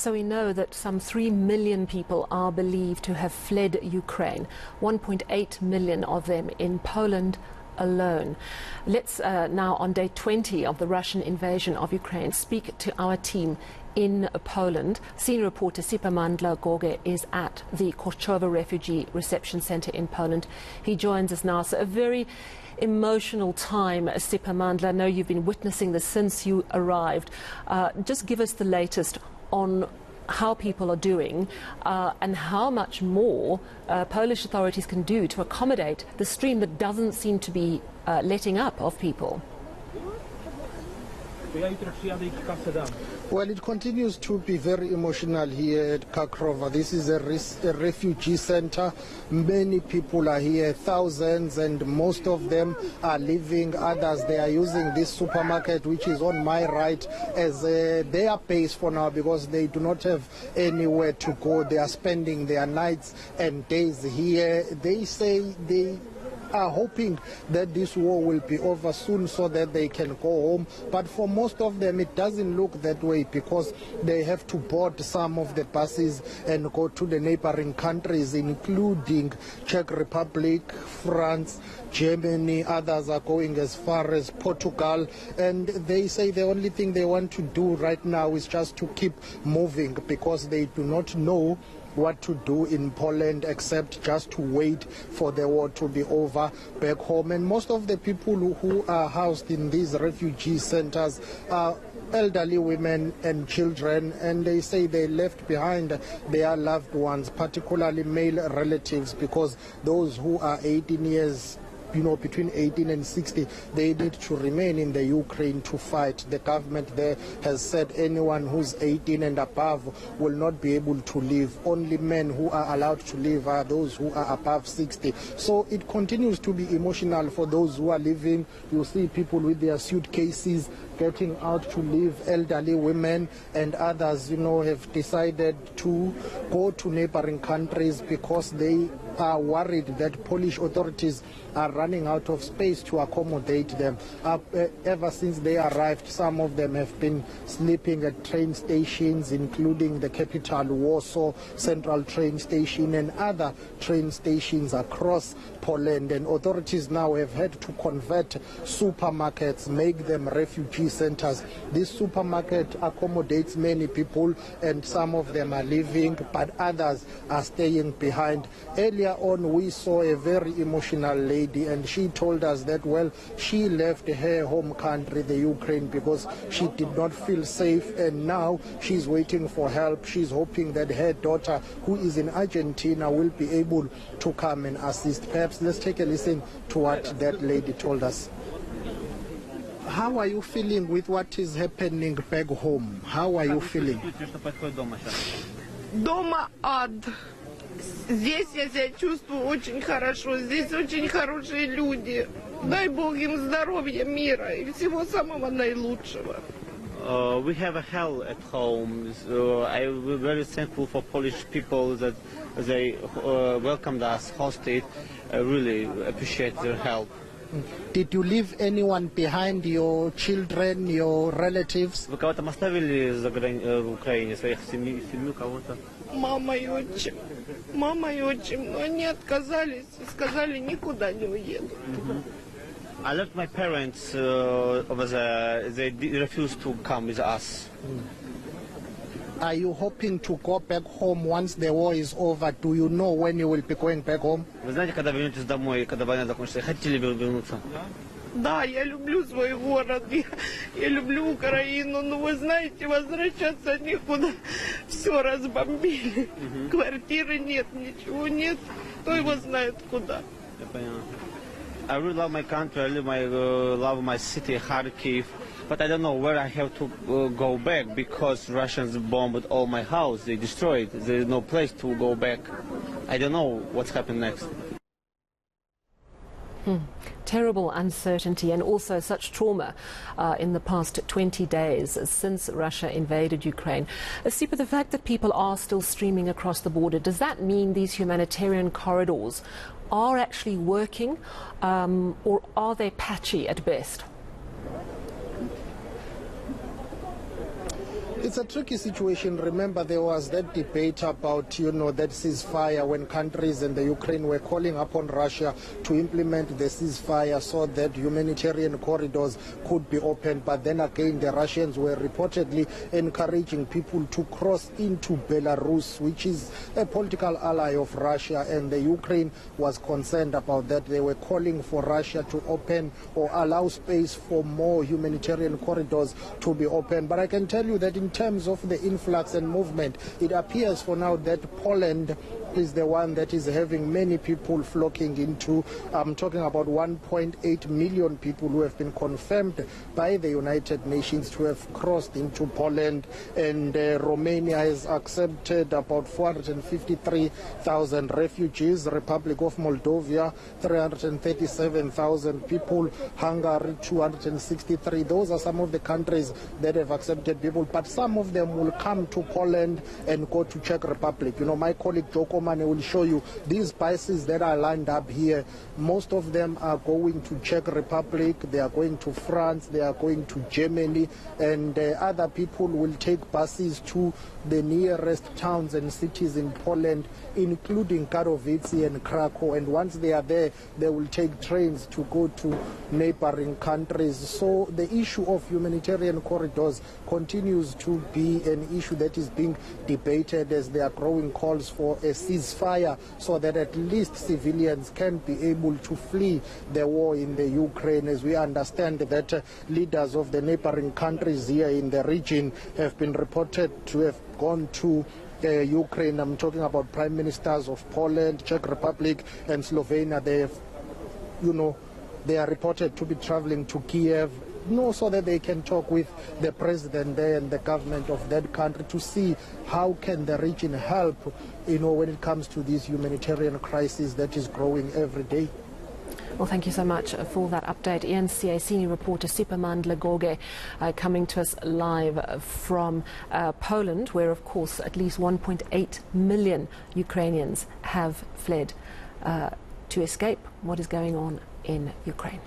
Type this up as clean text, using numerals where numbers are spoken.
So we know that some 3 million people are believed to have fled Ukraine, 1.8 million of them in Poland alone. Let's now, on day 20 of the Russian invasion of Ukraine, speak to our team in Poland. Senior reporter Siphamandla Goge is at the Korchova refugee reception center in Poland. He joins us now. So a very emotional time, Siphamandla. I know you've been witnessing this since you arrived. Just give us the latest on how people are doing and how much more Polish authorities can do to accommodate the stream that doesn't seem to be letting up of people. Well, it continues to be very emotional here at Korchova. This is a refugee center. Many people are here, thousands, and most of them are leaving. Others, they are using this supermarket, which is on my right, as their base for now because they do not have anywhere to go. They are spending their nights and days here. They say they are hoping that this war will be over soon so that they can go home, but for most of them it doesn't look that way because they have to board some of the buses and go to the neighboring countries, including Czech Republic, France, Germany. Others are going as far as Portugal, and they say the only thing they want to do right now is just to keep moving because they do not know what to do in Poland except just to wait for the war to be over back home. And most of the people who are housed in these refugee centers are elderly women and children, and they say they left behind their loved ones, particularly male relatives, because those who are 18 years, between 18 and 60, they need to remain in the Ukraine to fight. The government there has said anyone who's 18 and above will not be able to leave. Only men who are allowed to leave are those who are above 60. So it continues to be emotional for those who are leaving. You see people with their suitcases getting out to leave, elderly women, and others, have decided to go to neighboring countries because they are worried that Polish authorities are running out of space to accommodate them. Ever since they arrived, some of them have been sleeping at train stations, including the capital Warsaw Central train station and other train stations across Poland. And authorities now have had to convert supermarkets, make them refugee centers. This supermarket accommodates many people, and some of them are leaving, but others are staying behind. Earlier on, we saw a very emotional lady, and she told us that, well, she left her home country, the Ukraine, because she did not feel safe, and now she's waiting for help. She's hoping that her daughter, who is in Argentina, will be able to come and assist. Perhaps let's take a listen to what that lady told us. How are you feeling with what is happening back home? How are you feeling? Дома ад. Здесь я себя чувствую очень хорошо. Здесь очень хорошие люди. Дай Бог им здоровья, мира и всего самого наилучшего. We have a hell at home. So I'm very thankful for Polish people that they welcomed us, hosted. I really appreciate their help. Did you leave anyone behind, your children, your relatives? Вы кого-то оставили в Украине, своих семью, кого-то? Мама и отчим. Мама и отчим, но они отказались и сказали, никуда не уедут. I left my parents over there. They refused to come with us. Are you hoping to go back home once the war is over? Do you know when you will be going back home? Вы знаете, когда вернетесь домой, когда война закончится, хотели бы вернуться? Да, я люблю свой город, я люблю Украину, но вы знаете, возвращаться некуда. Все разбомбили. Квартиры нет, ничего нет. Кто его знает куда. Я понял. I really love my country, I love my city, Kharkiv, but I don't know where I have to go back because Russians bombed all my house, they destroyed, there is no place to go back. I don't know what's happening next. Terrible uncertainty and also such trauma in the past 20 days since Russia invaded Ukraine. Sipa, the fact that people are still streaming across the border, does that mean these humanitarian corridors are actually working or are they patchy at best? It's a tricky situation. Remember, there was that debate about, that ceasefire when countries and the Ukraine were calling upon Russia to implement the ceasefire so that humanitarian corridors could be opened. But then again, the Russians were reportedly encouraging people to cross into Belarus, which is a political ally of Russia, and the Ukraine was concerned about that. They were calling for Russia to open or allow space for more humanitarian corridors to be open. But I can tell you that in terms of the influx and movement, it appears for now that Poland is the one that is having many people flocking into. I'm talking about 1.8 million people who have been confirmed by the United Nations to have crossed into Poland, and Romania has accepted about 453,000 refugees, Republic of Moldova 337,000 people, Hungary 263. Those are some of the countries that have accepted people, but some of them will come to Poland and go to Czech Republic. My colleague Joko will show you these buses that are lined up here. Most of them are going to Czech Republic, they are going to France, they are going to Germany, and other people will take buses to the nearest towns and cities in Poland, including Katowice and Krakow, and once they are there, they will take trains to go to neighboring countries. So the issue of humanitarian corridors continues to be an issue that is being debated as there are growing calls for a ceasefire so that at least civilians can be able to flee the war in the Ukraine, as we understand that leaders of the neighboring countries here in the region have been reported to have gone to Ukraine. I'm talking about prime ministers of Poland, Czech Republic and Slovenia. They are reported to be traveling to Kiev, so that they can talk with the president there and the government of that country to see how can the region help, when it comes to this humanitarian crisis that is growing every day. Well, thank you so much for that update. eNCA senior reporter Siphamandla Goge coming to us live from Poland, where, of course, at least 1.8 million Ukrainians have fled to escape what is going on in Ukraine.